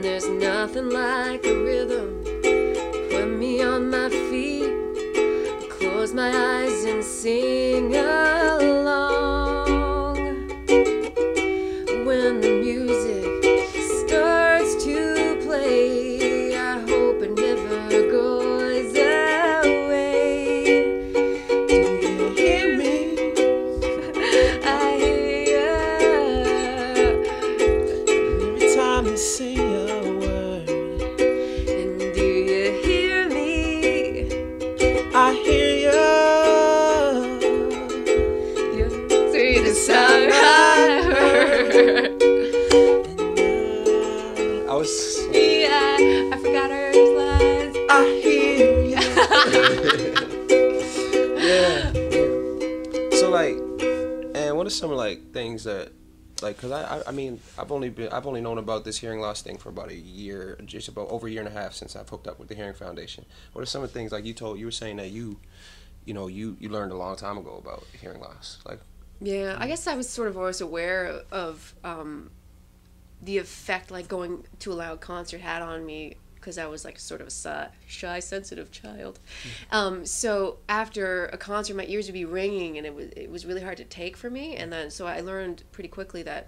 And there's nothing like a rhythm. Put me on my feet, close my eyes and sing along. When the music starts to play, I hope it never goes away. Do you hear me? I hear ya. Every time you say a word. And do you hear me? I hear ya. You're the sweetest song I heard. I was. Yeah, I forgot her lines. I hear ya. Yeah. So like, and what are some like things that, like, cause I mean I've only known about this hearing loss thing for about a year, just about over a year and a half since I've hooked up with the Hearing Foundation. What are some of the things like you were saying that you learned a long time ago about hearing loss, like? Yeah, I guess I was sort of always aware of the effect like going to a loud concert had on me, because I was like sort of a shy, sensitive child. So after a concert, my ears would be ringing, and it was really hard to take for me. And then so I learned pretty quickly that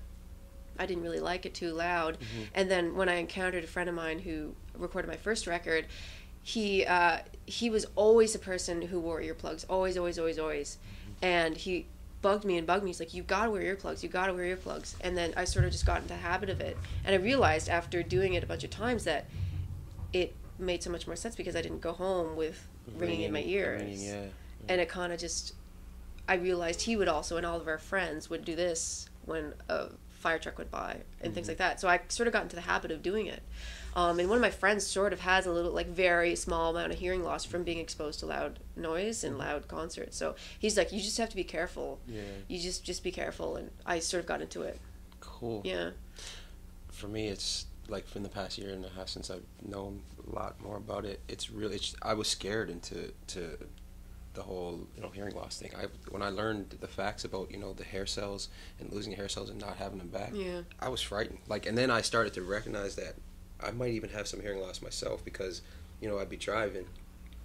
I didn't really like it too loud. Mm-hmm. And then when I encountered a friend of mine who recorded my first record, he was always a person who wore earplugs, always. Mm-hmm. And he bugged me. He's like, you gotta wear earplugs. And then I sort of just got into the habit of it. And I realized after doing it a bunch of times that it made so much more sense, because I didn't go home with ringing in my ears. Yeah. And it kind of just, I realized he would also, and all of our friends would do this when a fire truck would by and mm-hmm. things like that. So I sort of got into the habit of doing it. And one of my friends sort of has a little, like, very small amount of hearing loss from being exposed to loud noise and loud concerts. So he's like, you just have to be careful. Yeah. You just be careful. And I sort of got into it. Cool. Yeah. For me, it's like in the past year and a half since I've known a lot more about it. I was scared into the whole hearing loss thing. When I learned the facts about the hair cells and losing hair cells and not having them back, yeah. I was frightened. Like, and then I started to recognize that I might even have some hearing loss myself, because I'd be driving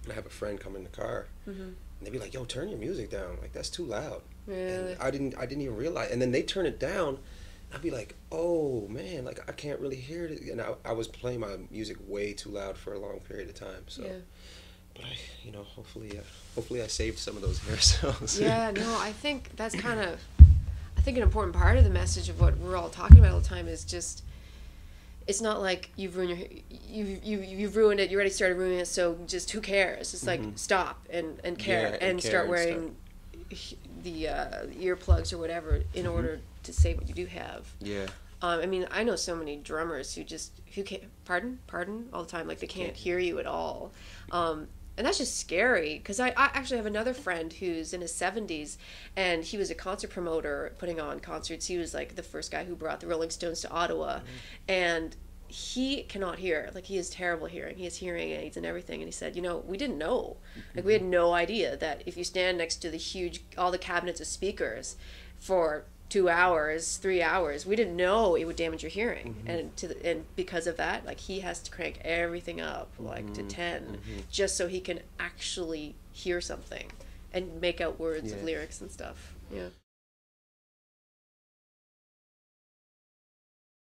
and I have a friend come in the car, mm-hmm. and they'd be like, "Yo, turn your music down. Like, that's too loud." Really? And I didn't even realize. And then they turn it down. I'd be like, oh man, like I can't really hear it, and I was playing my music way too loud for a long period of time. So, yeah. But hopefully I saved some of those hair cells. Yeah, no, I think that's kind of, an important part of the message of what we're all talking about all the time is just, it's not like you've ruined you've ruined it. You already started ruining it, so just who cares? It's like, mm-hmm. stop and care, yeah, and start wearing the earplugs or whatever in mm-hmm. order to say what you do have. Yeah. I mean, I know so many drummers who can't, pardon all the time, like they can't hear you at all. And that's just scary, because I actually have another friend who's in his 70s, and he was a concert promoter putting on concerts. He was like the first guy who brought the Rolling Stones to Ottawa, mm-hmm. and he cannot hear. Like, he has terrible hearing. He has hearing aids and everything. And he said, we didn't know. Like, we had no idea that if you stand next to all the cabinets of speakers for 2 hours, 3 hours, we didn't know it would damage your hearing. Mm-hmm. And because of that, like, he has to crank everything up, like, mm-hmm. to 10, mm-hmm. just so he can actually hear something and make out words of lyrics and stuff. Yeah.